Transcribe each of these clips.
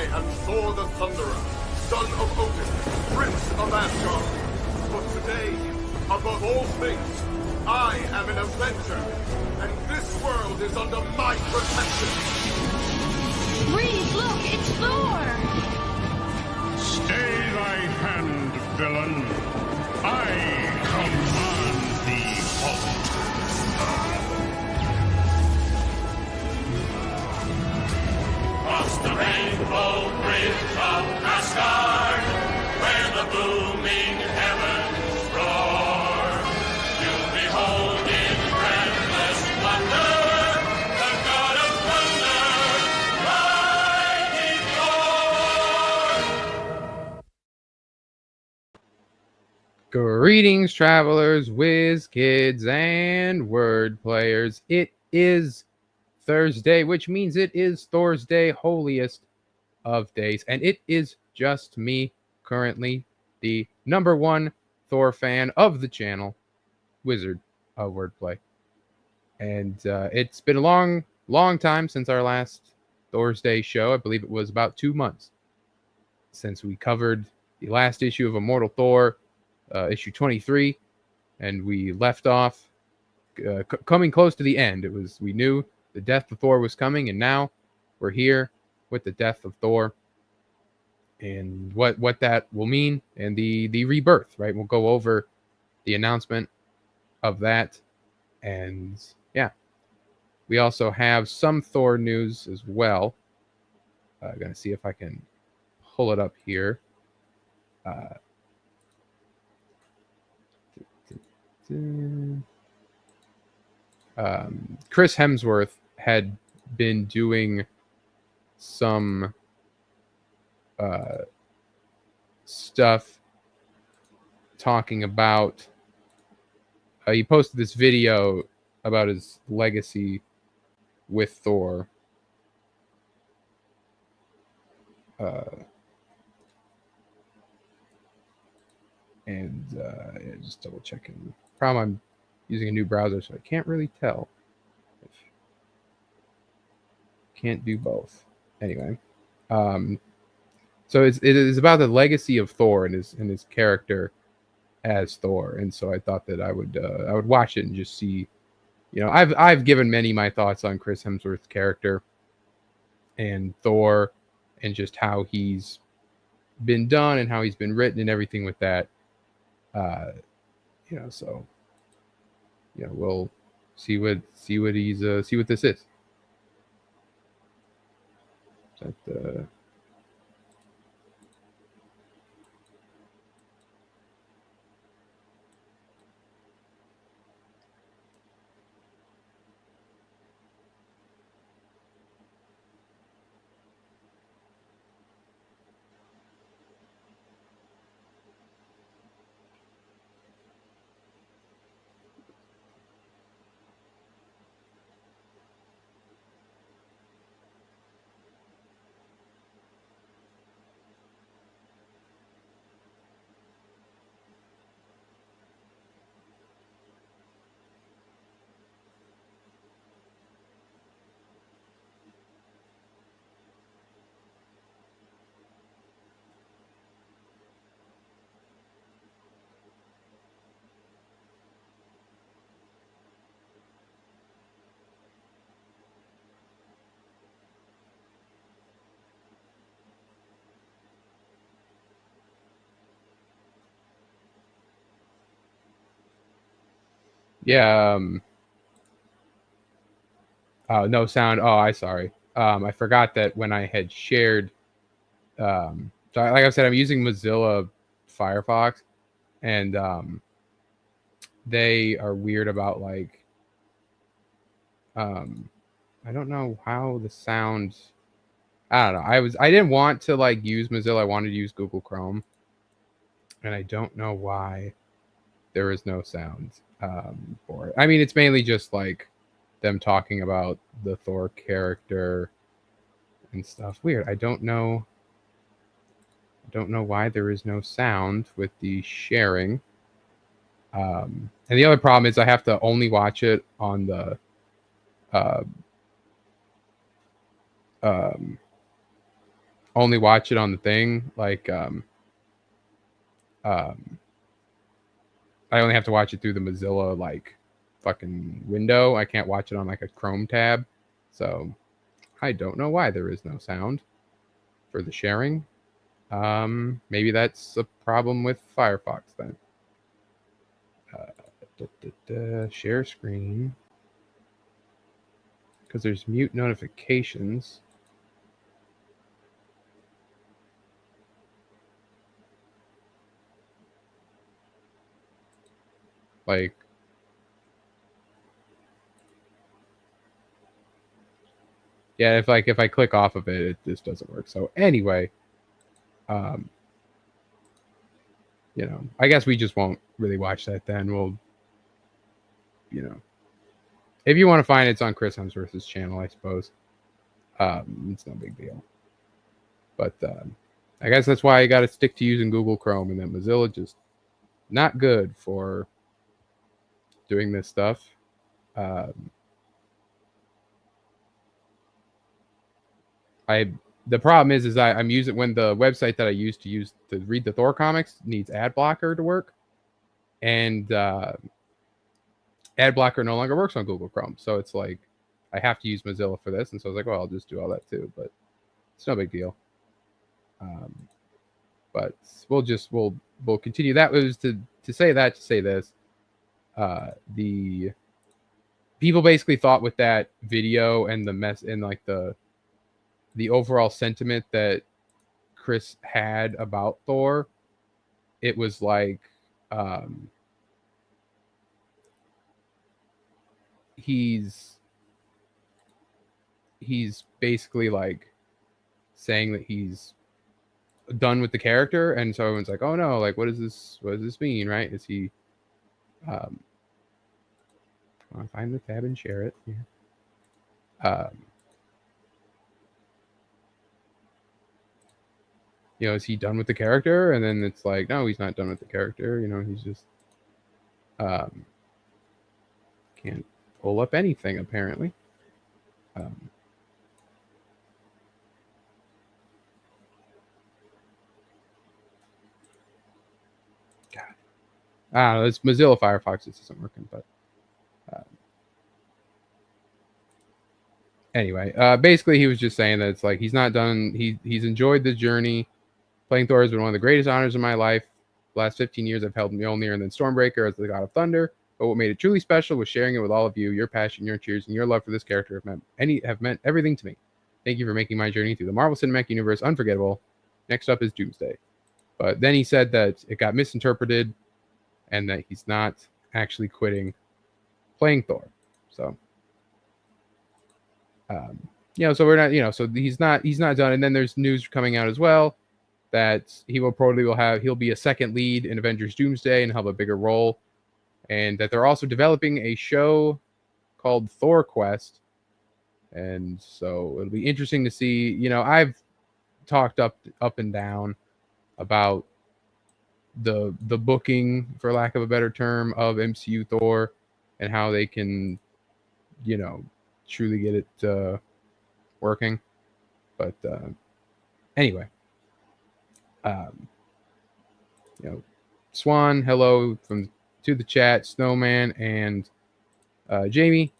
am Thor the Thunderer, son of Odin, prince of Asgard. But today, above all things, I am an Avenger, and this world is under my protection. Reed, look, it's Thor! Stay thy hand, villain. I command thee, halt. Across the rainbow bridge of Asgard, where the booming heavens roar, you'll behold in breathless wonder the god of thunder, mighty Thor! Greetings, travelers, Wiz Kids, and Wordplayers. It is Thursday, which means it is Thorsday, holiest of days, and it is just me, currently the number one Thor fan of the channel, Wizard of Wordplay. And it's been a long time since our last Thorsday show. I believe it was about 2 months since we covered the last issue of Immortal Thor, issue 23, and we left off coming close to the end. We knew the death of Thor was coming, and now we're here with the death of Thor and what that will mean and the rebirth, right? We'll go over the announcement of that, and yeah, we also have some Thor news as well. I'm gonna see if I can pull it up here. Chris Hemsworth had been doing some stuff talking about he posted this video about his legacy with Thor, and just double checking. Problem, I'm using a new browser, so I can't really tell. Can't do both. Anyway, so it is about the legacy of Thor and his character as Thor, and so I thought that I would watch it and just see. You know, I've given many my thoughts on Chris Hemsworth's character and Thor, and just how he's been done and how he's been written and everything with that. You know, so you know, we'll see what this is. That yeah. Oh, no sound. Oh, I sorry. I forgot that when I had shared. So like I said, I'm using Mozilla Firefox, and they are weird about like. I don't know how the sound. I don't know. I didn't want to like use Mozilla. I wanted to use Google Chrome, and I don't know why there is no sound for it. I mean, it's mainly just like them talking about the Thor character and stuff. Weird. I don't know why there is no sound with the sharing. And the other problem is I have to only watch it on the only watch it on the thing. Like, I only have to watch it through the Mozilla like fucking window. I can't watch it on like a Chrome tab. So I don't know why there is no sound for the sharing. Maybe that's a problem with Firefox then. Share screen. Because there's mute notifications. Like, yeah, if I click off of it, it just doesn't work. So anyway, you know, I guess we just won't really watch that then. We'll, you know, if you want to find it, it's on Chris Hemsworth's channel, I suppose. It's no big deal. But I guess that's why I got to stick to using Google Chrome, and then Mozilla just not good for doing this stuff. The problem is I'm using, when the website that I used to read the Thor comics needs ad blocker to work, and ad blocker no longer works on Google Chrome. So it's like I have to use Mozilla for this, and so I was like, well, I'll just do all that too. But it's no big deal. But we'll continue. That was to say this. The people basically thought with that video and the mess and like the overall sentiment that Chris had about Thor, it was like he's basically like saying that he's done with the character, and so everyone's like, oh no, like what does this mean, right? Is he I'll find the tab and share it. Yeah. You know, is he done with the character? And then it's like, no, he's not done with the character. You know, he's just can't pull up anything apparently. God, I don't know. It's Mozilla Firefox. This isn't working, but anyway, basically he was just saying that it's like he's not done. He's enjoyed the journey. Playing Thor has been one of the greatest honors of my life. The last 15 years, I've held Mjolnir and then Stormbreaker as the God of Thunder. But what made it truly special was sharing it with all of you. Your passion, your cheers, and your love for this character have meant everything to me. Thank you for making my journey through the Marvel Cinematic Universe unforgettable. Next up is Doomsday. But then he said that it got misinterpreted and that he's not actually quitting playing Thor. So, you know, so we're not, you know, so he's not done. And then there's news coming out as well that he'll be a second lead in Avengers Doomsday and have a bigger role, and that they're also developing a show called Thor Quest. And so it'll be interesting to see. You know, I've talked up and down about the booking, for lack of a better term, of MCU Thor and how they can, you know, truly get it working. But anyway. You know, Swan, hello to the chat. Snowman and Jamie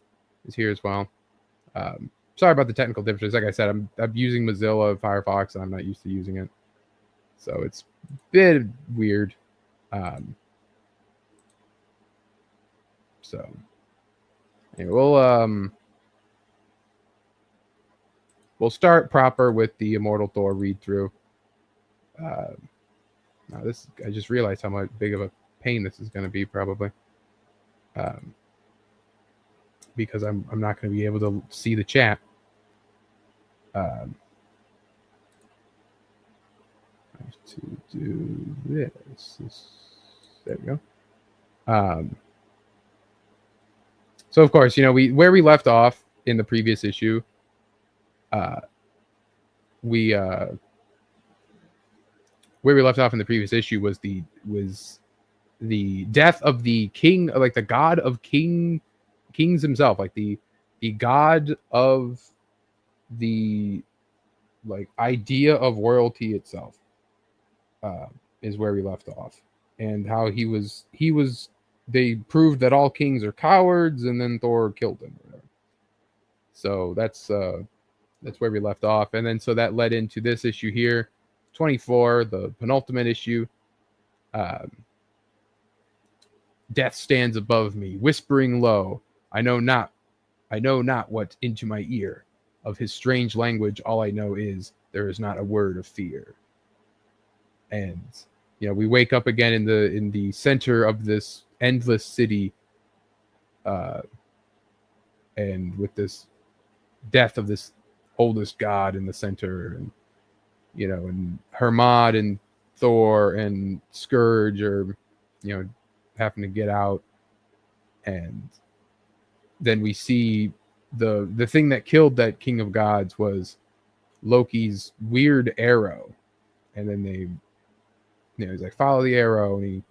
is here as well. Sorry about the technical differences. Like I said, I'm using Mozilla Firefox and I'm not used to using it, so it's a bit weird. So anyway, we'll start proper with the Immortal Thor read through. Now I just realized how big of a pain this is going to be, probably, because I'm not going to be able to see the chat. I have to do this. There we go. So of course, you know, where we left off in the previous issue, where we left off in the previous issue was the death of the king, like the god of kings himself, like the god of the like idea of royalty itself is where we left off, and how he was they proved that all kings are cowards, and then Thor killed him or whatever. So that's where we left off, and then so that led into this issue here, 24, the penultimate issue. Death stands above me, whispering low. I know not what into my ear. Of his strange language, all I know is there is not a word of fear. And we wake up again in the center of this endless city, and with this death of this oldest god in the center, and and Hermod and Thor and Scourge are having to get out, and then we see the thing that killed that King of Gods was Loki's weird arrow, and then they he's like, follow the arrow, and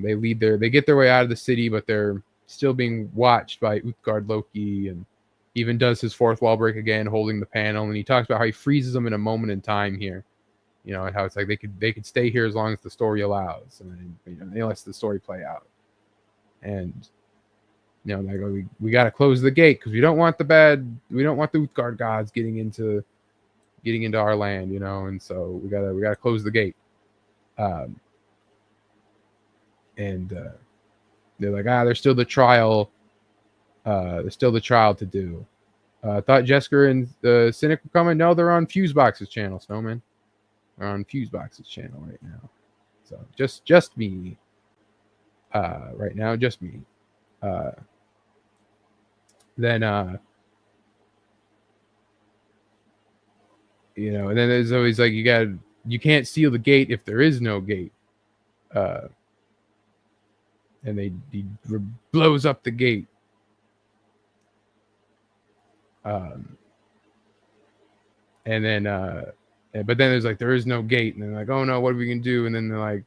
they get their way out of the city, but they're still being watched by Utgard Loki, and even does his fourth wall break again, holding the panel, and he talks about how he freezes them in a moment in time here, and how it's like they could stay here as long as the story allows, and then, he lets the story play out, and they go, we got to close the gate because we don't want the Utgard gods getting into our land, and so we gotta close the gate, and they're like, there's still the trial. There's still the trial to do. Thought Jesker and Cynic were coming. No, they're on Fusebox's channel, Snowman. They're on Fusebox's channel right now. So just me. Right now, just me. Then and then there's always like you can't seal the gate if there is no gate. And he blows up the gate. And then but then there's like, there is no gate, and they're like, oh no, what are we gonna do? And then they're like,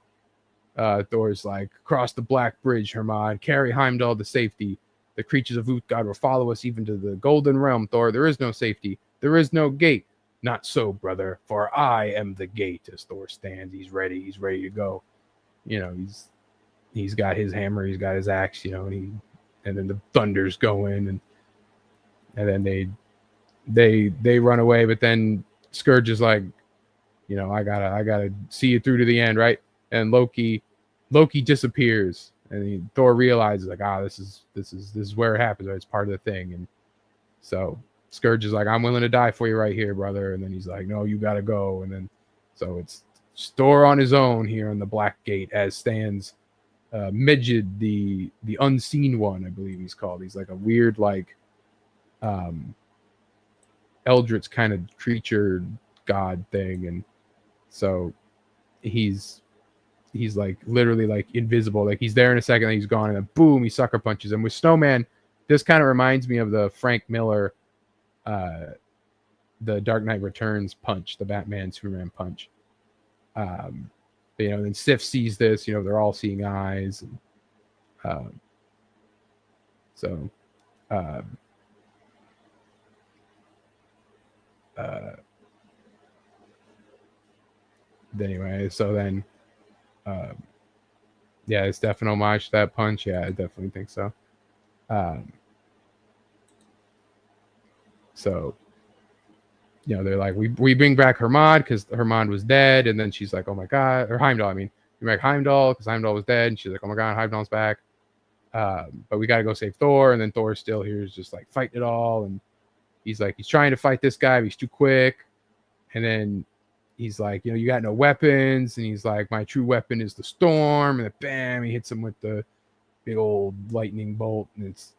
Thor's like, cross the Black Bridge, Hermod, carry Heimdall to safety. The creatures of Utgard will follow us even to the Golden Realm, Thor. There is no safety. There is no gate. Not so, brother, for I am the gate. As Thor stands, he's ready to go. He's got his hammer, he's got his axe, and then the thunder's going, and then they run away, but then Scourge is like, I gotta see you through to the end, right? And Loki disappears, and Thor realizes like, this is where it happens, right? It's part of the thing. And so Scourge is like, I'm willing to die for you right here, brother. And then he's like, no, you gotta go. And then so it's Thor on his own here on the Black Gate, as stands Medjed, the Unseen One, I believe he's called. He's like a weird like eldritch kind of creature god thing, and so he's like literally like invisible, like he's there in a second, then he's gone, and then boom, he sucker punches him. With Snowman, this kind of reminds me of the Frank Miller the Dark Knight Returns punch, the Batman Superman punch. Then Sif sees this, they're all seeing eyes, and anyway, so then it's definitely homage to that punch. Yeah, I definitely think so. So they're like, we bring back Hermod because Hermod was dead, and then she's like, oh my god, or Heimdall, I mean, we bring back Heimdall because Heimdall was dead, and she's like, oh my god, Heimdall's back, but we gotta go save Thor. And then Thor's still here, is just like fighting it all, and he's trying to fight this guy, but he's too quick. And then he's like, you got no weapons, and he's like, my true weapon is the storm, and then bam, he hits him with the big old lightning bolt, and it's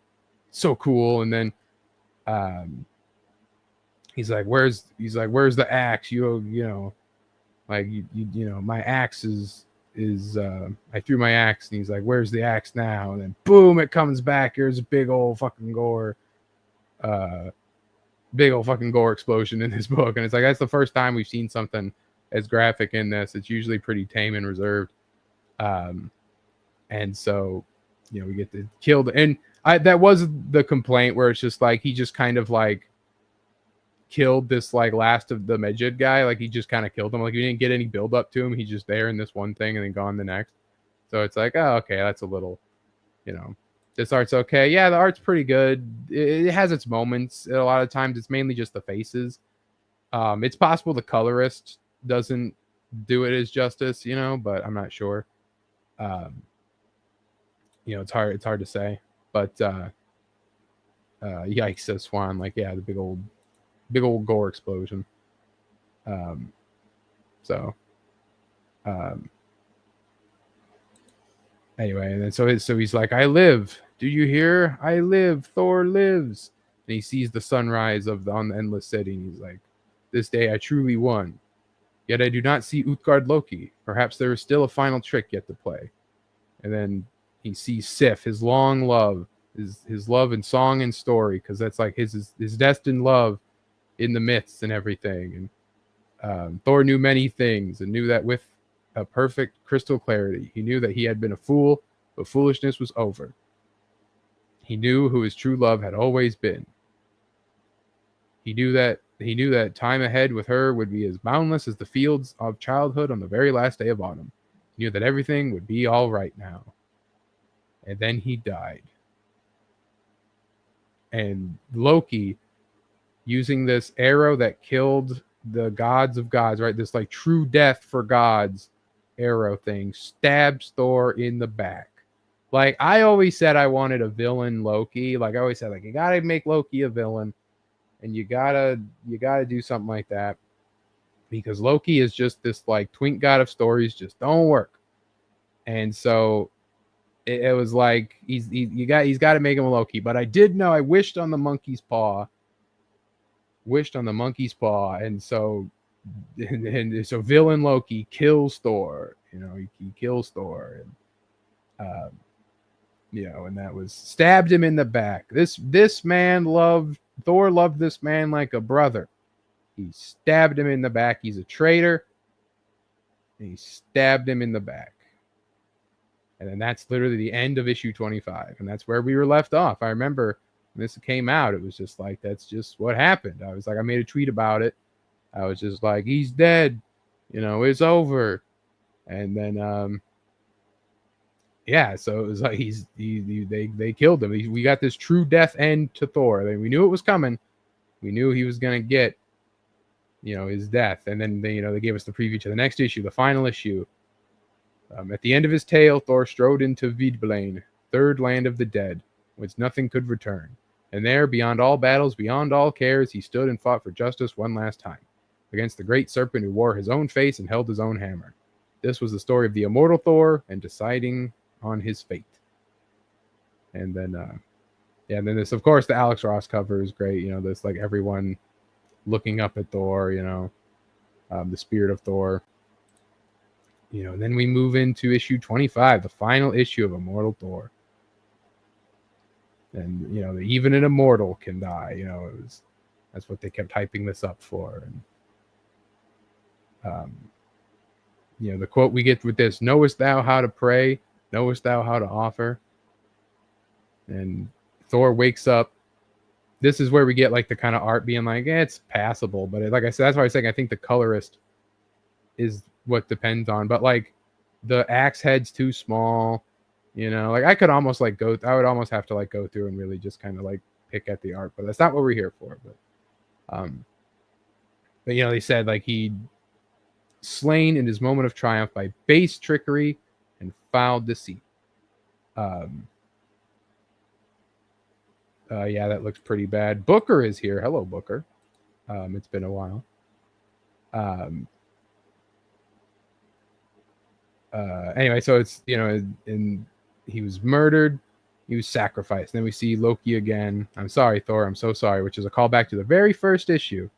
so cool. And then he's like, where's the axe? My axe is I threw my axe, and he's like, where's the axe now? And then boom, it comes back. Here's a big old fucking gore explosion in this book. And it's like, that's the first time we've seen something as graphic in this. It's usually pretty tame and reserved. And so we get to kill that was the complaint, where it's just like he just kind of like killed this like last of the Medjed guy. Like he just kind of killed him. Like you didn't get any build up to him. He's just there in this one thing and then gone the next. So it's like, oh, okay, that's a little, you know, this art's okay. Yeah, the art's pretty good. It has its moments. A lot of times it's mainly just the faces. It's possible the colorist doesn't do it as justice, you know, but I'm not sure. You know, it's hard to say. But yikes, says Swan. Like, yeah, the big old gore explosion. Anyway, and then so he's like, I live. Do you hear? I live. Thor lives. And he sees the sunrise on the endless city. And he's like, this day I truly won. Yet I do not see Utgard Loki. Perhaps there is still a final trick yet to play. And then he sees Sif, his long love, his love in song and story, because that's like his destined love in the myths and everything. And Thor knew many things and knew that with a perfect crystal clarity. He knew that he had been a fool, but foolishness was over. He knew who his true love had always been. He knew that time ahead with her would be as boundless as the fields of childhood on the very last day of autumn. He knew that everything would be all right now. And then he died. And Loki, using this arrow that killed the gods of gods, right? This like true death for gods arrow thing, stabs Thor in the back. Like I always said, I wanted a villain Loki. Like I always said, like you gotta make Loki a villain, and you gotta do something like that, because Loki is just this like twink god of stories, just don't work. And so it was like he's got to make him a Loki. But I did know I wished on the monkey's paw, and so villain Loki kills Thor. You know, he kills Thor, and you know, and that was stabbed him in the back. This man Thor loved this man like a brother. He stabbed him in the back. He's a traitor. And he stabbed him in the back. And then that's literally the end of issue 25. And that's where we were left off. I remember when this came out, it was just like, that's just what happened. I was like, I made a tweet about it. I was just like, he's dead. You know, it's over. And then, yeah, so it was like they killed him. We got this true death end to Thor. I mean, we knew it was coming. We knew he was going to get, you know, his death. And then they gave us the preview to the next issue, the final issue. At the end of his tale, Thor strode into Vidblain, third land of the dead, whence nothing could return. And there, beyond all battles, beyond all cares, he stood and fought for justice one last time, against the great serpent who wore his own face and held his own hammer. This was the story of the Immortal Thor and deciding on his fate. And then, and then this, of course, the Alex Ross cover is great. You know, this like everyone looking up at Thor. You know, the spirit of Thor. You know, and then we move into issue 25, the final issue of Immortal Thor. And, you know, even an immortal can die. You know, that's what they kept hyping this up for. And, you know, the quote we get with this, knowest thou how to pray? Knowest thou how to offer? And Thor wakes up. This is where we get like the kind of art being like, it's passable. But like I said, that's why I was saying I think the colorist is what depends on. But like the axe head's too small. You know, like I could almost like I would almost have to like go through and really just kind of like pick at the art. But that's not what we're here for. But you know, they said like he slain in his moment of triumph by base trickery and foul deceit. Yeah, that looks pretty bad. Booker is here. Hello, Booker. It's been a while. Anyway, so it's, you know, and he was murdered, he was sacrificed. Then we see Loki again. I'm sorry, Thor, I'm so sorry, which is a callback to the very first issue,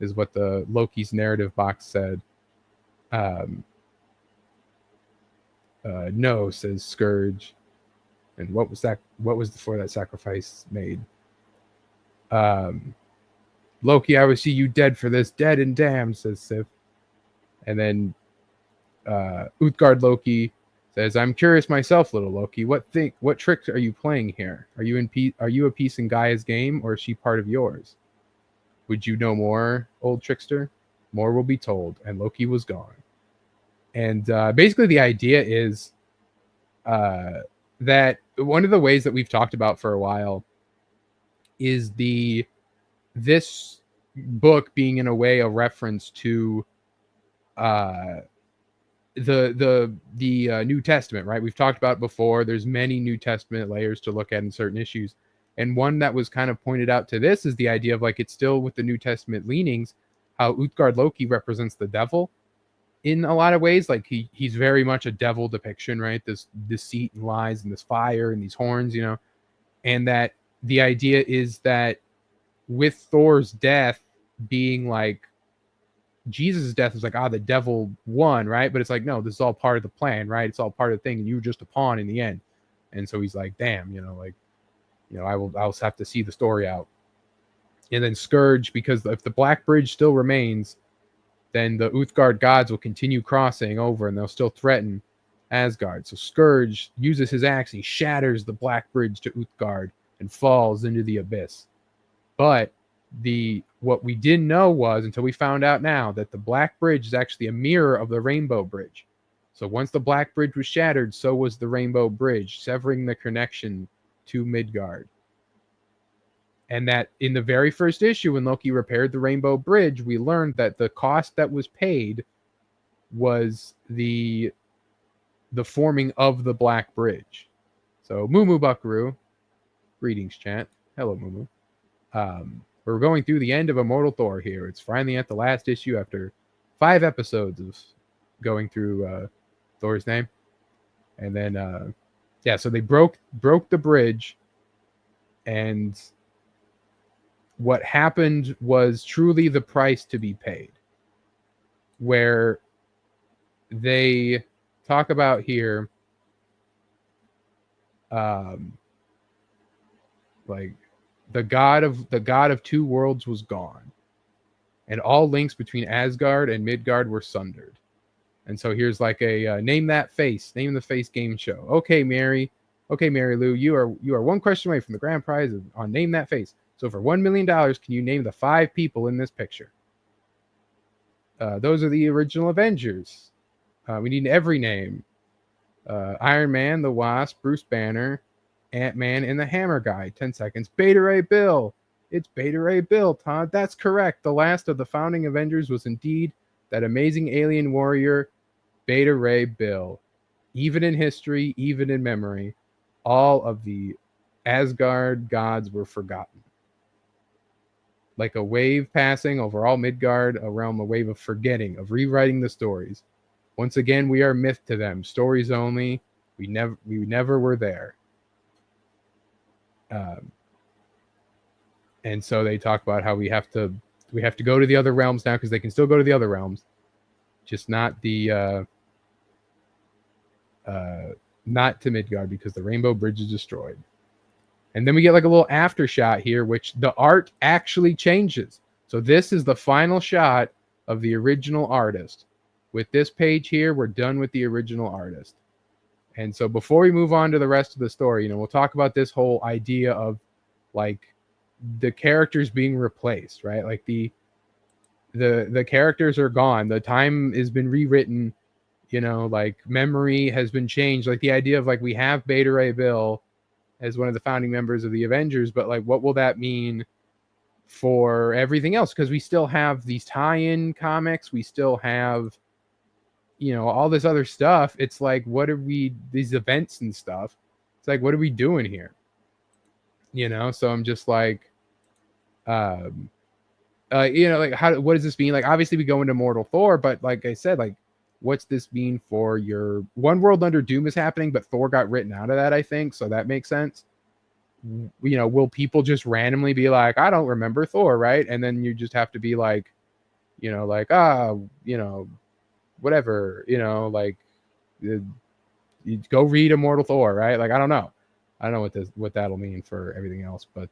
is what the Loki's narrative box said. No, says Scourge. And what was that? What was before that sacrifice made? Loki, I would see you dead for this, dead and damned, says Sif. And then Utgard Loki says, I'm curious myself, little Loki. What tricks are you playing here? Are you a piece in Gaia's game, or is she part of yours? Would you know more, old trickster? More will be told, and Loki was gone. And basically the idea is that one of the ways that we've talked about for a while is this book being in a way a reference to the New Testament, right? We've talked about it before. There's many New Testament layers to look at in certain issues. And one that was kind of pointed out to this is the idea of like it's still with the New Testament leanings, how Utgard Loki represents the devil in a lot of ways. Like he's very much a devil depiction, right? This deceit and lies and this fire and these horns, you know. And that the idea is that with Thor's death being like Jesus' death is like, the devil won, right? But it's like, no, this is all part of the plan, right? It's all part of the thing, and you were just a pawn in the end. And so he's like, damn, I'll have to see the story out. And then Scourge, because if the Black Bridge still remains, then the Uthgard gods will continue crossing over, and they'll still threaten Asgard. So Scourge uses his axe, he shatters the Black Bridge to Uthgard and falls into the abyss. But what we didn't know was, until we found out now, that the Black Bridge is actually a mirror of the Rainbow Bridge. So once the Black Bridge was shattered, so was the Rainbow Bridge, severing the connection to Midgard. And that in the very first issue, when Loki repaired the Rainbow Bridge, we learned that the cost that was paid was the forming of the Black Bridge. So Moo Buckaroo, greetings chat. Hello Moo. We're going through the end of Immortal Thor here. It's finally at the last issue after 5 episodes of going through Thor's name. And then, so they broke the bridge. And what happened was truly the price to be paid. Where they talk about here, like, the god of two worlds was gone, and all links between Asgard and Midgard were sundered. And so here's like a name the face game show. Okay, Mary Lou, you are one question away from the grand prize on Name That Face. So for $1 million, can you name the 5 people in this picture? Those are the original Avengers. We need every name: Iron Man, the Wasp, Bruce Banner, Ant-Man, and the Hammer Guy. 10 seconds. Beta Ray Bill. It's Beta Ray Bill, Todd. That's correct. The last of the founding Avengers was indeed that amazing alien warrior, Beta Ray Bill. Even in history, even in memory, all of the Asgard gods were forgotten. Like a wave passing over all Midgard, a realm, a wave of forgetting, of rewriting the stories. Once again, we are myth to them. Stories only. We never were there. And so they talk about how we have to go to the other realms now, because they can still go to the other realms, just not not to Midgard, because the Rainbow Bridge is destroyed. And then we get like a little after shot here, which the art actually changes. So this is the final shot of the original artist. With this page here, we're done with the original artist. And so before we move on to the rest of the story, we'll talk about this whole idea of like the characters being replaced, right? Like the characters are gone. The time has been rewritten, like memory has been changed. Like the idea of like we have Beta Ray Bill as one of the founding members of the Avengers, but like what will that mean for everything else? Because we still have these tie-in comics, we still have all this other stuff. It's like, what are these events and stuff? It's like, what are we doing here? So I'm just like, like, what does this mean? Like, obviously we go into Immortal Thor, but like I said, like, what's this mean for your One World Under Doom is happening, but Thor got written out of that, I think. So that makes sense. Will people just randomly be like, I don't remember Thor, right? And then you just have to be like, whatever, like, you go read Immortal Thor, right? Like, I don't know what that'll mean for everything else, but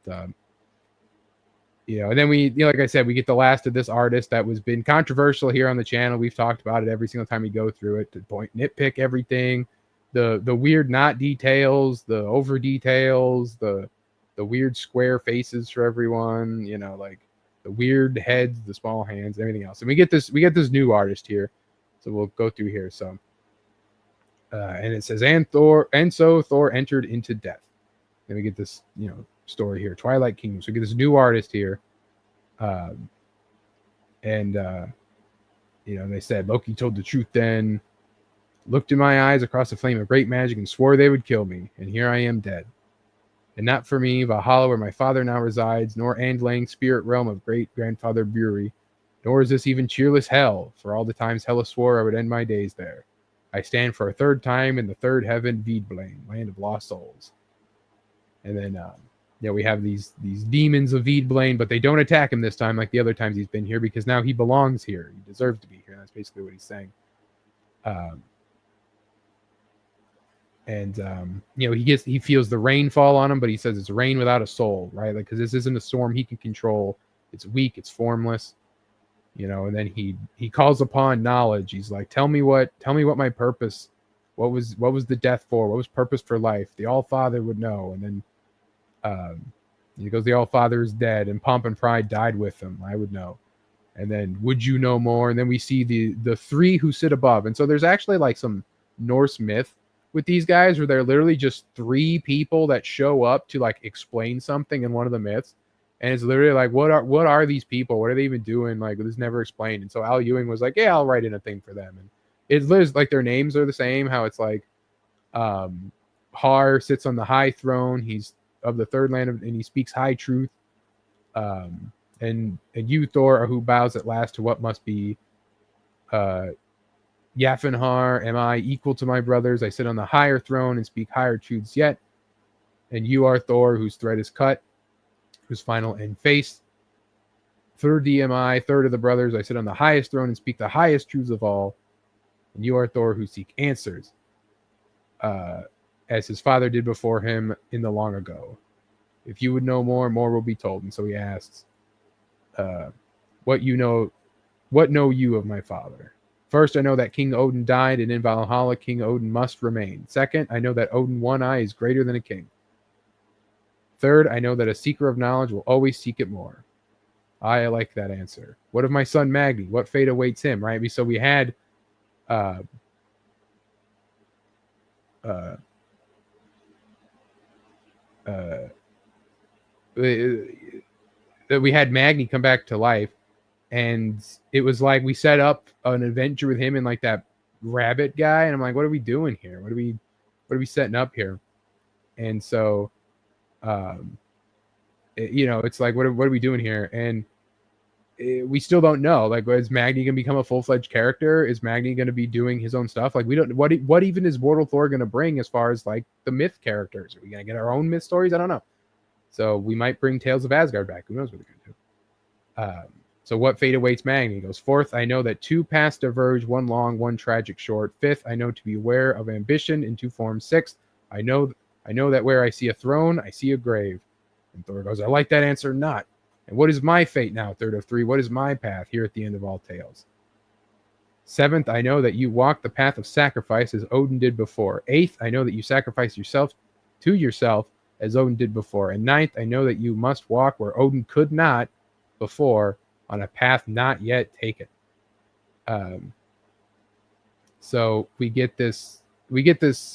and then we, like I said, we get the last of this artist that was been controversial here on the channel. We've talked about it every single time we go through it, to nitpick everything, the weird not details, the over details, the weird square faces for everyone, like the the weird heads, the small hands, everything else. And we get this new artist here, so we'll go through here. So, and it says, and so Thor entered into death. Then we get this, story here, Twilight Kingdom. So we get this new artist here, and they said Loki told the truth then, looked in my eyes across a flame of great magic, and swore they would kill me, and here I am dead. And not for me, Valhalla, where my father now resides, nor Andlang, spirit realm of great-grandfather Buri, nor is this even cheerless hell, for all the times Hela swore I would end my days there. I stand for a third time in the third heaven, Vidblane, land of lost souls. And then, we have these demons of Vidblane, but they don't attack him this time like the other times he's been here, because now he belongs here. He deserves to be here. That's basically what he's saying. He feels the rain fall on him, but he says it's rain without a soul, right? Like, because this isn't a storm he can control. It's weak, it's formless, and then he calls upon knowledge. He's like, tell me what my purpose, what was the death for? What was purpose for life? The All-Father would know. And then he goes, the All-Father is dead, and pomp and pride died with him. I would know. And then, would you know more? And then we see the three who sit above. And so there's actually like some Norse myth with these guys where they're literally just three people that show up to like explain something in one of the myths. And it's literally like, what are these people? What are they even doing? Like, this is never explained. And so Al Ewing was like, yeah, I'll write in a thing for them. And it's literally like their names are the same. How it's like, Har sits on the high throne. He's of the third land, and he speaks high truth. And you, Thor, are who bows at last to what must be. Yafinhar, am I equal to my brothers? I sit on the higher throne and speak higher truths yet. And you are Thor, whose thread is cut, whose final end faced. Third am I, third of the brothers. I sit on the highest throne and speak the highest truths of all. And you are Thor, who seek answers, as his father did before him in the long ago. If you would know more, more will be told. And so he asks, what know you of my father? First, I know that King Odin died, and in Valhalla, King Odin must remain. Second, I know that Odin one eye is greater than a king. Third, I know that a seeker of knowledge will always seek it more. I like that answer. What of my son Magni? What fate awaits him, right? So we had we had Magni come back to life. And it was like we set up an adventure with him and like that rabbit guy, and I'm like, what are we doing here? What are we setting up here? And so, it's like, what are we doing here? And we still don't know. Like, is Magni gonna become a full-fledged character? Is Magni gonna be doing his own stuff? Like, we don't. What even is Immortal Thor gonna bring as far as like the myth characters? Are we gonna get our own myth stories? I don't know. So we might bring Tales of Asgard back. Who knows what they're gonna do? So what fate awaits Magni? He goes, fourth, I know that two paths diverge, one long, one tragic short. Fifth, I know to be aware of ambition in two forms. Sixth, I know that where I see a throne, I see a grave. And Thor goes, I like that answer not. And what is my fate now, third of three? What is my path here at the end of all tales? Seventh, I know that you walk the path of sacrifice as Odin did before. Eighth, I know that you sacrifice yourself to yourself as Odin did before. And ninth, I know that you must walk where Odin could not before, on a path not yet taken. So we get this,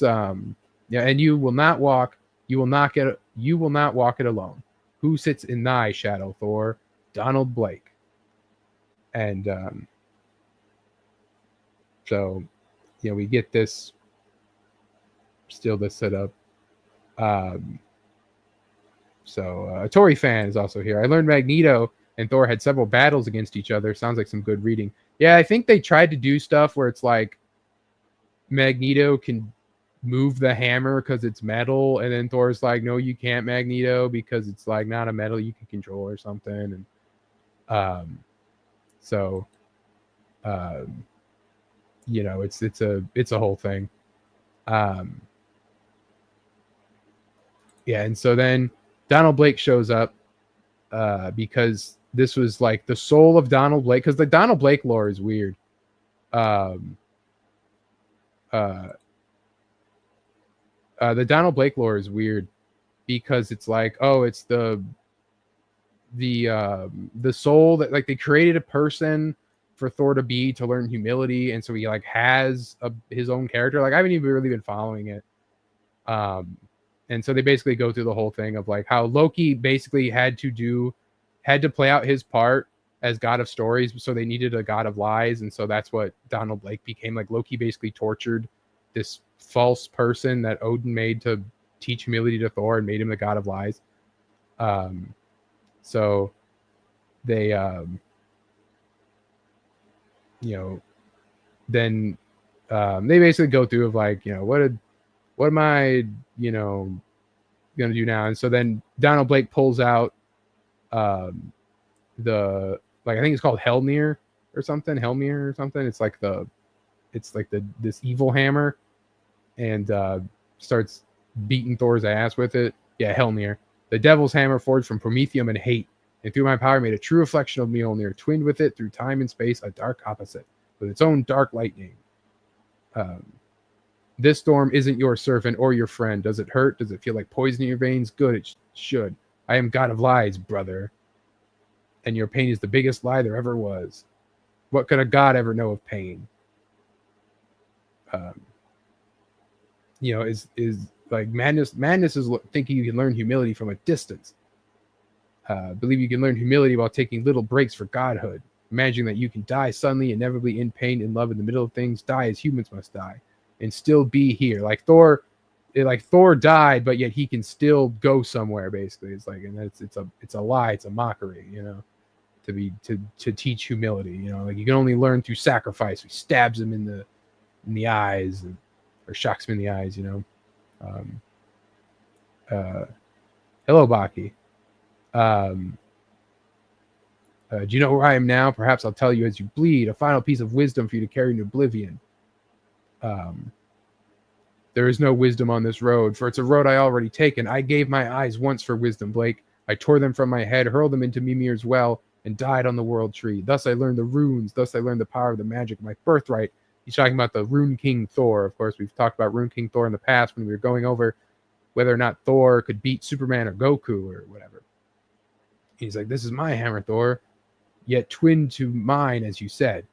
and you will not walk it alone. Who sits in thy shadow, Thor? Donald Blake. And so we get this, still this setup. A Tory fan is also here. I learned Magneto and Thor had several battles against each other. Sounds like some good reading. Yeah, I think they tried to do stuff where it's like Magneto can move the hammer because it's metal, and then Thor's like, no, you can't, Magneto, because it's like not a metal you can control or something. And it's a whole thing. And so then Donald Blake shows up because this was like the soul of Donald Blake, because the Donald Blake lore is weird. The Donald Blake lore is weird because it's like, oh, it's the the soul that like they created a person for Thor to learn humility, and so he like has his own character. Like I haven't even really been following it. And so they basically go through the whole thing of like how Loki basically had to play out his part as god of stories, so they needed a god of lies, and so that's what Donald Blake became. Like Loki basically tortured this false person that Odin made to teach humility to Thor and made him the god of lies. So they then they basically go through of like, what am I, gonna do now? And so then Donald Blake pulls out the, like, I think it's called Helmir or something. It's like this evil hammer, and starts beating Thor's ass with it. Yeah, Helmir, the devil's hammer forged from promethium and hate, and through my power made a true reflection of Mjolnir, twinned with it through time and space, a dark opposite with its own dark lightning. This storm isn't your servant or your friend. Does it hurt? Does it feel like poison in your veins? Good, it should. I am God of lies, brother. And your pain is the biggest lie there ever was. What could a god ever know of pain? Is like madness. Madness is thinking you can learn humility from a distance. Believe you can learn humility while taking little breaks for godhood. Imagining that you can die suddenly, inevitably, in pain, in love, in the middle of things. Die as humans must die, and still be here. Like Thor died, but yet he can still go somewhere. Basically, it's like, and it's a lie. It's a mockery. To teach humility. Like you can only learn through sacrifice. He stabs him in the eyes, or shocks him in the eyes. Hello, Baki. Do you know where I am now? Perhaps I'll tell you as you bleed. A final piece of wisdom for you to carry in oblivion. There is no wisdom on this road, for it's a road I already taken. I gave my eyes once for wisdom, Blake. I tore them from my head, hurled them into Mimir's well, and died on the world tree. Thus I learned the runes. Thus I learned the power of the magic of my birthright. He's talking about the Rune King Thor. Of course, we've talked about Rune King Thor in the past when we were going over whether or not Thor could beat Superman or Goku or whatever. He's like, this is my hammer, Thor, yet twinned to mine, as you said.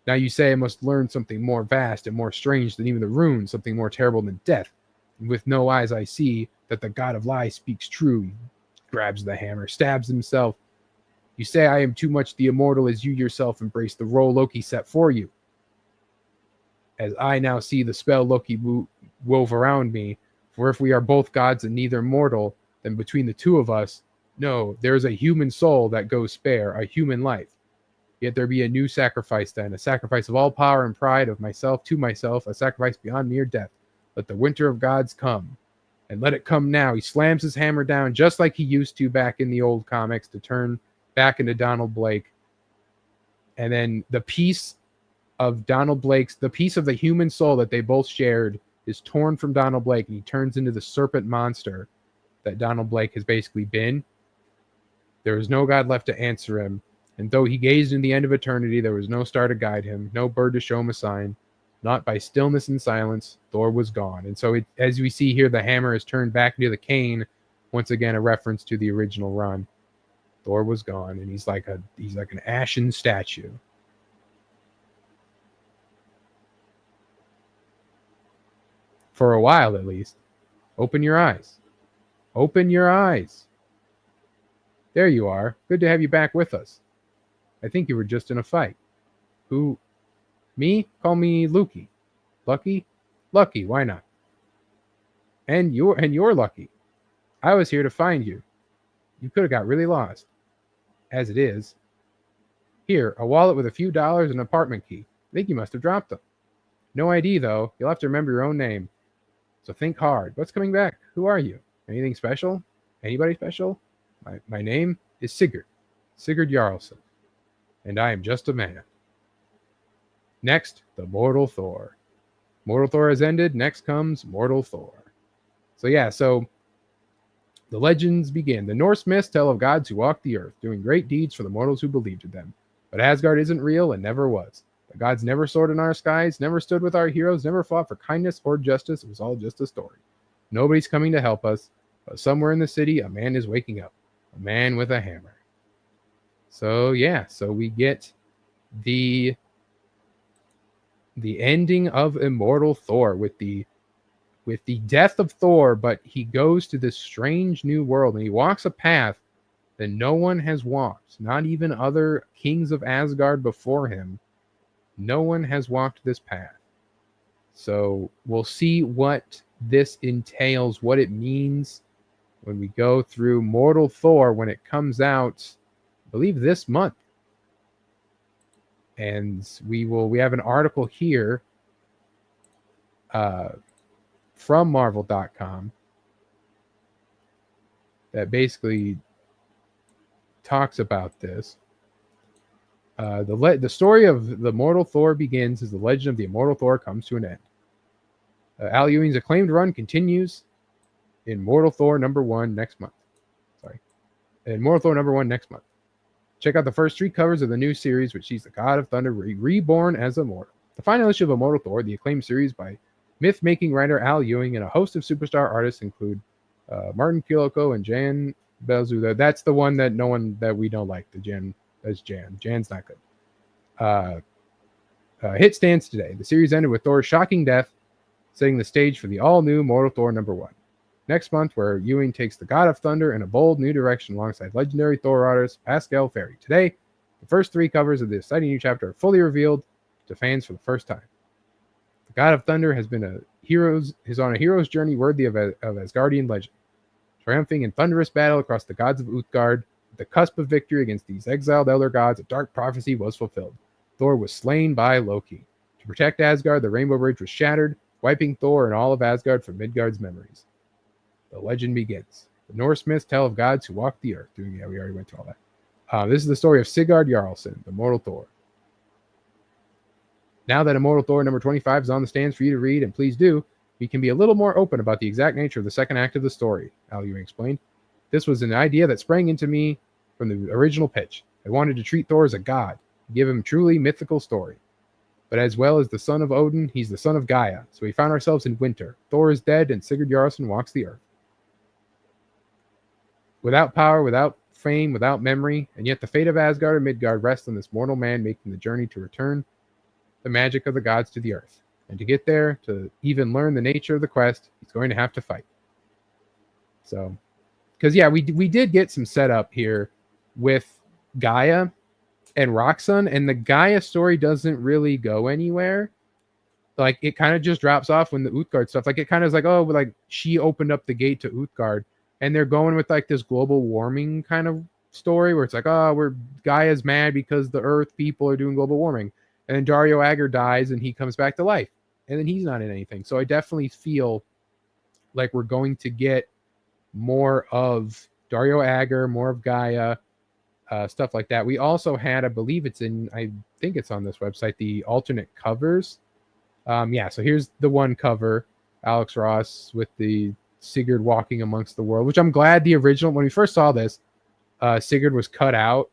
Now you say I must learn something more vast and more strange than even the runes, something more terrible than death. And with no eyes I see that the god of lies speaks true. He grabs the hammer, stabs himself. You say I am too much the immortal as you yourself embrace the role Loki set for you. As I now see the spell Loki wove around me, for if we are both gods and neither mortal, then between the two of us, no, there is a human soul that goes spare, a human life. Yet there be a new sacrifice then, a sacrifice of all power and pride of myself to myself, a sacrifice beyond mere death. Let the winter of gods come, and let it come now. He slams his hammer down just like he used to back in the old comics to turn back into Donald Blake. And then the piece of Donald Blake's, the piece of the human soul that they both shared is torn from Donald Blake, and he turns into the serpent monster that Donald Blake has basically been. There was no God left to answer him, and though he gazed in the end of eternity, there was no star to guide him, no bird to show him a sign. Not by stillness and silence, Thor was gone. And so, as we see here, the hammer is turned back into the cane. Once again, a reference to the original run. Thor was gone, and he's like an ashen statue. For a while, at least. Open your eyes. Open your eyes. There you are. Good to have you back with us. I think you were just in a fight. Who? Me? Call me Lukey. Lucky? Lucky, why not? And you're lucky. I was here to find you. You could have got really lost. As it is. Here, a wallet with a few dollars and an apartment key. I think you must have dropped them. No ID, though. You'll have to remember your own name. So think hard. What's coming back? Who are you? Anything special? Anybody special? My name is Sigurd. Sigurd Jarlson. And I am just a man. Next, the Mortal Thor. Mortal Thor has ended. Next comes Mortal Thor. So the legends begin. The Norse myths tell of gods who walked the earth, doing great deeds for the mortals who believed in them. But Asgard isn't real and never was. The gods never soared in our skies, never stood with our heroes, never fought for kindness or justice. It was all just a story. Nobody's coming to help us, but somewhere in the city, a man is waking up. A man with a hammer. So yeah, so we get the ending of Immortal Thor with the death of Thor, but he goes to this strange new world and he walks a path that no one has walked, not even other kings of Asgard before him. No one has walked this path. So we'll see what this entails, what it means when we go through Mortal Thor when it comes out, I believe this month. And we have an article here from Marvel.com that basically talks about this. The story of the Mortal Thor begins as the legend of the Immortal Thor comes to an end. Al Ewing's acclaimed run continues in Mortal Thor #1 next month. In Mortal Thor #1 next month. Check out the first 3 covers of the new series, which sees the God of Thunder reborn as immortal. The final issue of Immortal Thor, the acclaimed series by myth-making writer Al Ewing, and a host of superstar artists include Martin Kiloko and Jan Belzuda. That's the one that we don't like. That's Jan. Jan's not good. Hit stands today. The series ended with Thor's shocking death, setting the stage for the all-new Mortal Thor #1. Next month, where Ewing takes the God of Thunder in a bold new direction alongside legendary Thor artist Pascal Ferry. Today, the first 3 covers of the exciting new chapter are fully revealed to fans for the first time. The God of Thunder is on a hero's journey worthy of Asgardian legend, triumphing in thunderous battle across the gods of Utgard. At the cusp of victory against these exiled elder gods, a dark prophecy was fulfilled. Thor was slain by Loki. To protect Asgard, the Rainbow Bridge was shattered, wiping Thor and all of Asgard from Midgard's memories. The legend begins. The Norse myths tell of gods who walk the earth. We already went through all that. This is the story of Sigurd Jarlsson, the Mortal Thor. Now that Immortal Thor #25 is on the stands for you to read, and please do, we can be a little more open about the exact nature of the second act of the story, Al Ewing explained. This was an idea that sprang into me from the original pitch. I wanted to treat Thor as a god, give him truly mythical story. But as well as the son of Odin, he's the son of Gaia, so we found ourselves in winter. Thor is dead, and Sigurd Jarlsson walks the earth. Without power, without fame, without memory, and yet the fate of Asgard and Midgard rests on this mortal man making the journey to return the magic of the gods to the earth. And to get there, to even learn the nature of the quest, he's going to have to fight. So, because we did get some setup here with Gaia and Roxxon, and the Gaia story doesn't really go anywhere. Like, it kind of just drops off when the Utgard stuff, like, it kind of is like, oh, like, she opened up the gate to Utgard, and they're going with, like, this global warming kind of story, where it's like, oh, Gaia's mad because the Earth people are doing global warming, and then Dario Agger dies, and he comes back to life, and then he's not in anything. So I definitely feel like we're going to get more of Dario Agger, more of Gaia, stuff like that. We also had, I think it's on this website, the alternate covers. So here's the one cover, Alex Ross with the Sigurd walking amongst the world, which I'm glad the original, when we first saw this, Sigurd was cut out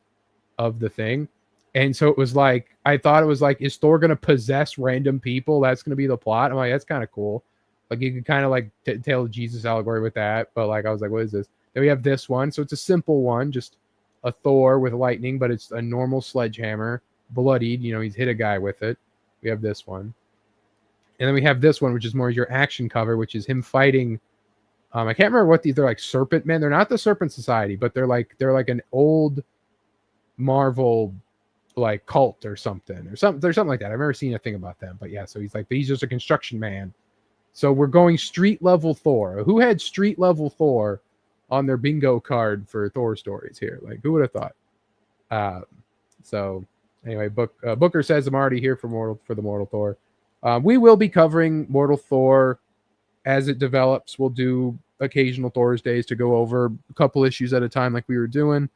of the thing. And so it was like, I thought it was like, is Thor going to possess random people? That's going to be the plot. I'm like, that's kind of cool. Like, you could kind of like tell Jesus allegory with that. But like, I was like, what is this? Then we have this one. So it's a simple one, just a Thor with lightning, but it's a normal sledgehammer, bloodied. He's hit a guy with it. We have this one. And then we have this one, which is more your action cover, which is him fighting. I can't remember what they're like, Serpent Men. They're not the Serpent Society, but they're like an old Marvel like cult or something. There's something like that. I've never seen a thing about them, but yeah. So he's just a construction man. So we're going street level Thor. Who had street level Thor on their bingo card for Thor stories here? Like, who would have thought? So anyway, Booker says I'm already here for the Mortal Thor. We will be covering Mortal Thor as it develops. We'll do occasional Thorsdays to go over a couple issues at a time, like we were doing.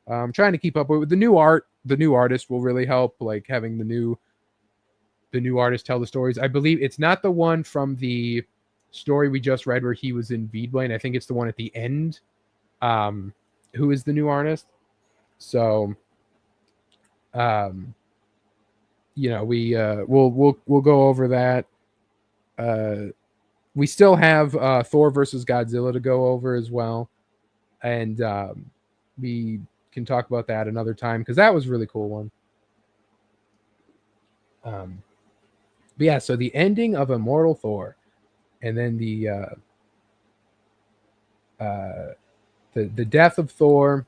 Trying to keep up with the new art. The new artist will really help, like having the new artist tell the stories. I believe it's not the one from the story we just read where he was in Veedblane. I think it's the one at the end. Who is the new artist? So, we'll go over that. We still have Thor versus Godzilla to go over as well, and can talk about that another time because that was a really cool one. But yeah, so the ending of Immortal Thor, and then the death of Thor,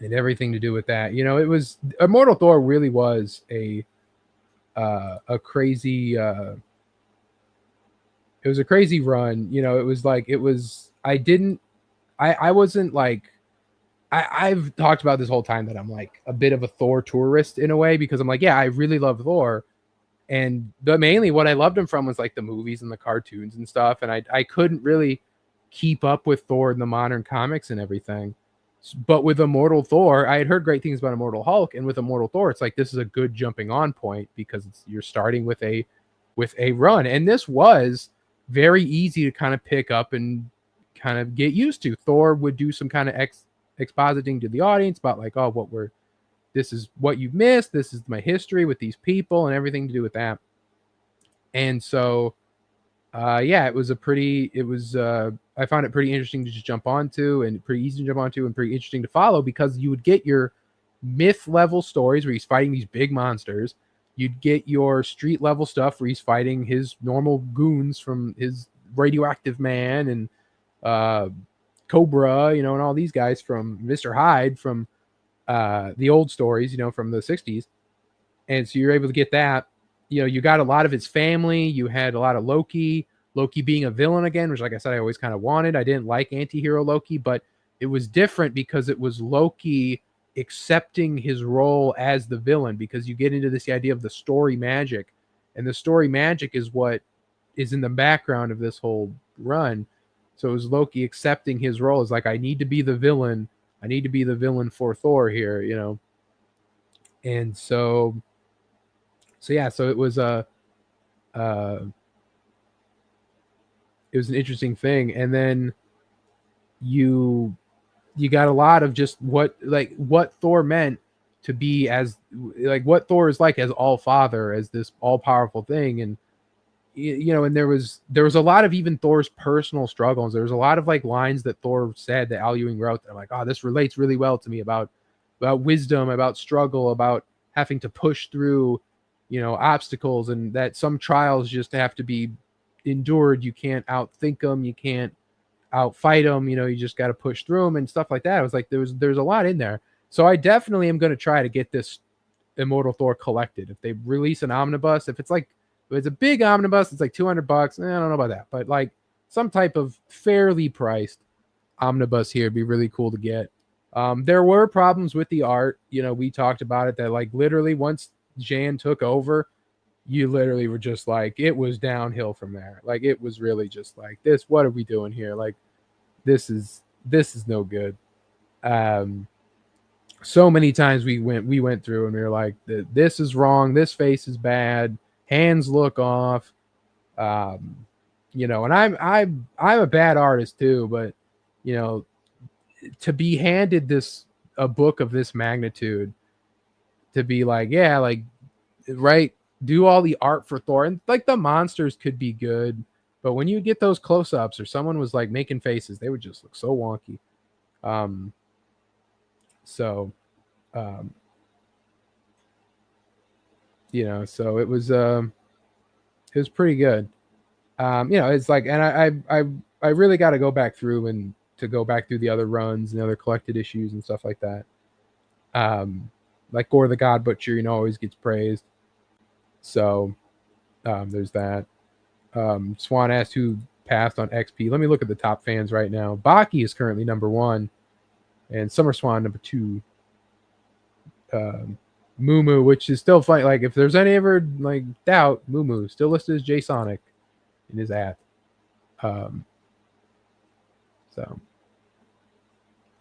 and everything to do with that. You know, it was Immortal Thor really was a crazy. It was a crazy run. You know, it was like it was. I wasn't like. I've talked about this whole time that I'm like a bit of a Thor tourist in a way because I'm like, yeah, I really love Thor. But mainly what I loved him from was like the movies and the cartoons and stuff. And I couldn't really keep up with Thor in the modern comics and everything. But with Immortal Thor, I had heard great things about Immortal Hulk. And with Immortal Thor, it's like this is a good jumping on point because you're starting with a run. And this was very easy to kind of pick up and kind of get used to. Thor would do some kind of expositing to the audience about like, oh, this is what you've missed. This is my history with these people and everything to do with that. And so, yeah, I found it pretty interesting to just jump onto and pretty easy to jump onto and pretty interesting to follow because you would get your myth level stories where he's fighting these big monsters. You'd get your street level stuff where he's fighting his normal goons from his Radioactive Man and Cobra, you know, and all these guys from Mr. Hyde from the old stories, you know, from the 60s. And so you're able to get that. You know, you got a lot of his family. You had a lot of Loki being a villain again, which, like I said, I always kind of wanted. I didn't like anti-hero Loki, but it was different because it was Loki accepting his role as the villain because you get into this idea of the story magic. And the story magic is what is in the background of this whole run. So it was Loki accepting his role as like, I need to be the villain. I need to be the villain for Thor here, you know? And so yeah, so it was it was an interesting thing. And then you got a lot of just what Thor meant to be as like what Thor is like as all father, as this all powerful thing. And you know, and there was a lot of even Thor's personal struggles. There was a lot of like lines that Thor said that Al Ewing wrote that I'm like, oh, this relates really well to me about wisdom, about struggle, about having to push through, you know, obstacles, and that some trials just have to be endured. You can't outthink them. You can't outfight them. You know, you just got to push through them and stuff like that. I was like, there's a lot in there. So I definitely am going to try to get this Immortal Thor collected. If they release an omnibus, if it's a big omnibus, it's like $200. I don't know about that, but like some type of fairly priced omnibus here would be really cool to get. There were problems with the art. You know, we talked about it that like literally once Jan took over, you literally were just like, it was downhill from there. Like it was really just like this. What are we doing here? Like this is no good. So many times we went through and we were like, this is wrong. This face is bad. Hands look off. You know, and I'm a bad artist too, but you know, to be handed a book of this magnitude, to be like, yeah, like, right, do all the art for Thor, and like the monsters could be good, but when you get those close-ups or someone was like making faces, they would just look so wonky. You know, so it was pretty good. You know, it's like, and I really got to go back through the other runs and other collected issues and stuff like that. Like Gore the God Butcher, you know, always gets praised. So there's that. Swan asked who passed on XP. Let me look at the top fans right now. Baki is currently number 1, and Summer Swan number 2. Moo, which is still funny. Like if there's any ever like doubt, Moo still listed as J Sonic in his ad. So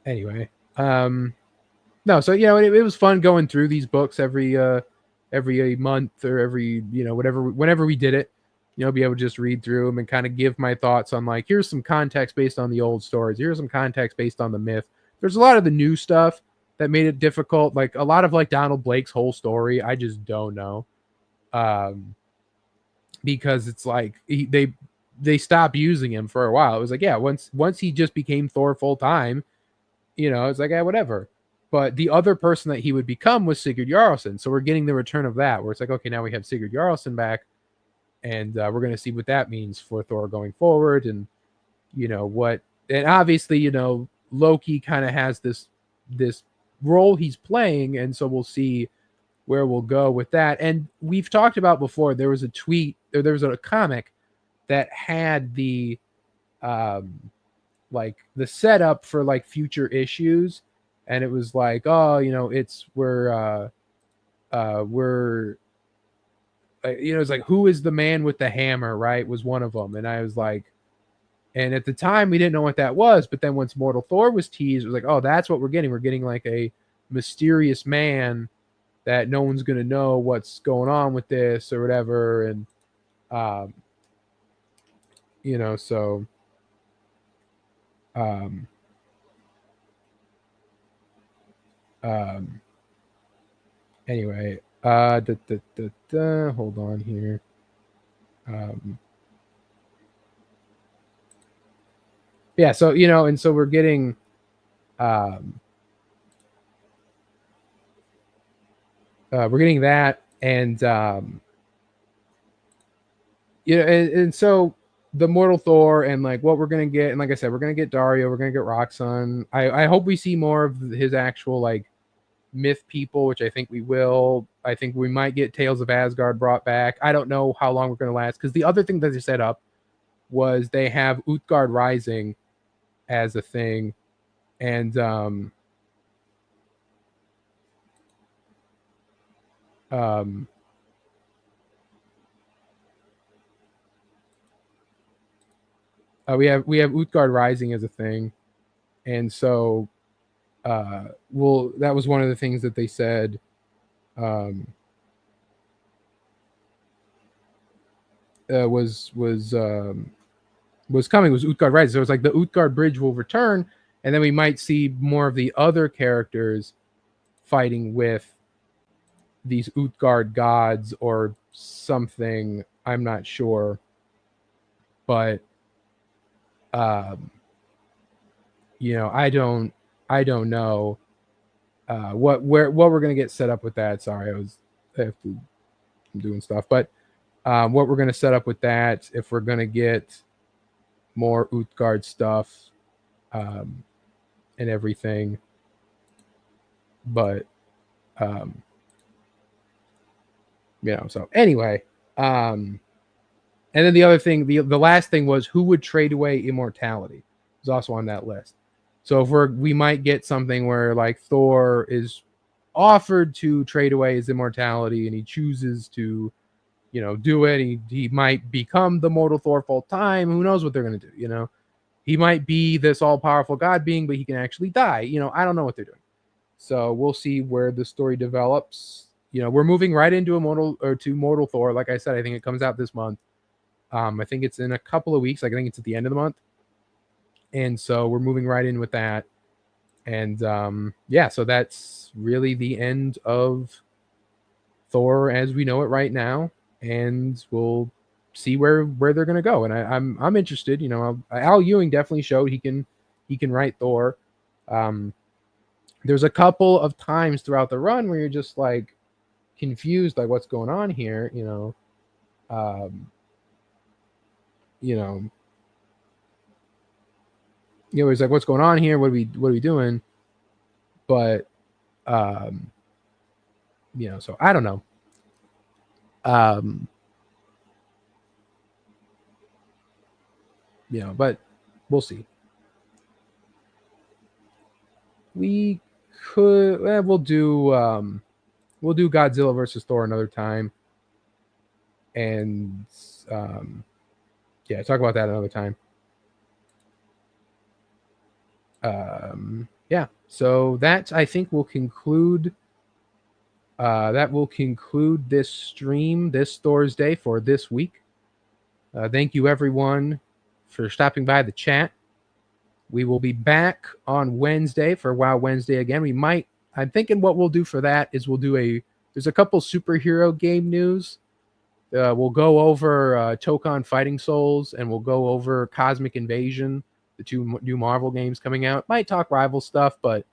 anyway, no, so you know, it was fun going through these books every month or every, you know, whenever we did it, you know, be able to just read through them and kind of give my thoughts on like, here's some context based on the old stories. Here's some context based on the myth. There's a lot of the new stuff that made it difficult. Like a lot of like Donald Blake's whole story, I just don't know. Because it's like they stopped using him for a while. It was like, yeah, once he just became Thor full time, you know, it's like, yeah, whatever. but the other person that he would become was Sigurd Jarlsson. So we're getting the return of that, where it's like, okay, now we have Sigurd Jarlsson back, and we're going to see what that means for Thor going forward, and what. And obviously, Loki kind of has this role he's playing, and so we'll see where we'll go with that. And we've talked about before. There was a tweet, or there was a comic that had the like the setup for like future issues, and it was like, oh, we're it's like, who is the man with the hammer, right? Was one of them. And I was like, and at the time we didn't know what that was, but then once Immortal Thor was teased, it was like, oh, that's what we're getting. We're getting like a mysterious man that no one's gonna know what's going on with this or whatever. And so anyway, hold on here. Yeah, so and so we're getting that, and and so the Mortal Thor, and like what we're gonna get, and like I said, we're gonna get Dario, we're gonna get Roxxon. I hope we see more of his actual like myth people, which I think we will. I think we might get Tales of Asgard brought back. I don't know how long we're gonna last, because the other thing that they set up was they have Utgard Rising as a thing, and we have Utgard Rising as a thing, and so that was one of the things that they said was coming, was Utgard Rising. So it's like the Utgard Bridge will return, and then we might see more of the other characters fighting with these Utgard gods or something. I'm not sure, but I don't know what we're gonna get set up with that. Sorry, I'm doing stuff, but what we're gonna set up with that, if we're gonna get more Utgard stuff and everything, but so anyway, and then the other thing, the last thing was, who would trade away immortality? It was also on that list. So if we might get something where like Thor is offered to trade away his immortality, and he chooses to, do it. He might become the Mortal Thor full time. Who knows what they're going to do? He might be this all powerful god being, but he can actually die. I don't know what they're doing. So we'll see where the story develops. We're moving right into Mortal Thor. Like I said, I think it comes out this month. I think it's in a couple of weeks. I think it's at the end of the month. And so we're moving right in with that. And so that's really the end of Thor as we know it right now. And we'll see where they're going to go. And I'm interested. Al Ewing definitely showed he can write Thor. There's a couple of times throughout the run where you're just like confused, like what's going on here. He's like, what's going on here? What are we doing? But so I don't know. But we'll see. We could we'll do Godzilla versus Thor another time. And talk about that another time. So that, I think, will conclude this stream this Thorsday for this week. Thank you everyone for stopping by the chat. We will be back on Wednesday for WoW Wednesday again. I'm thinking what we'll do for that is there's a couple superhero game news. We'll go over Tokon Fighting Souls, and we'll go over Cosmic Invasion, the two new Marvel games coming out. Might talk rival stuff, but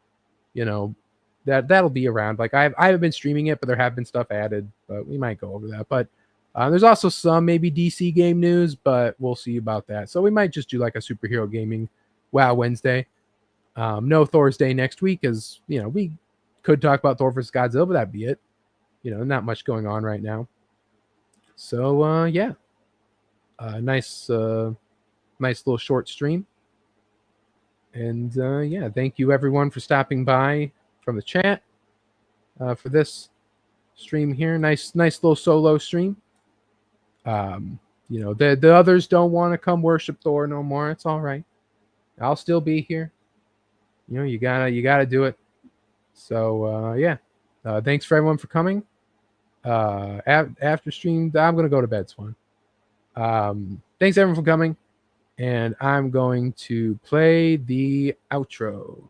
that'll be around. Like I haven't been streaming it, but there have been stuff added, but we might go over that. But there's also some maybe DC game news, but we'll see about that. So we might just do like a superhero gaming WoW Wednesday. No Thorsday next week, as we could talk about Thor vs. Godzilla, but that'd be it. Not much going on right now. So yeah, nice little short stream. And yeah, thank you everyone for stopping by from the chat for this stream here. Nice little solo stream. The others don't want to come worship Thor no more. It's all right. I'll still be here. You gotta do it. So yeah, thanks for everyone for coming. After stream, I'm gonna go to bed, Swan. Thanks everyone for coming, and I'm going to play the outro.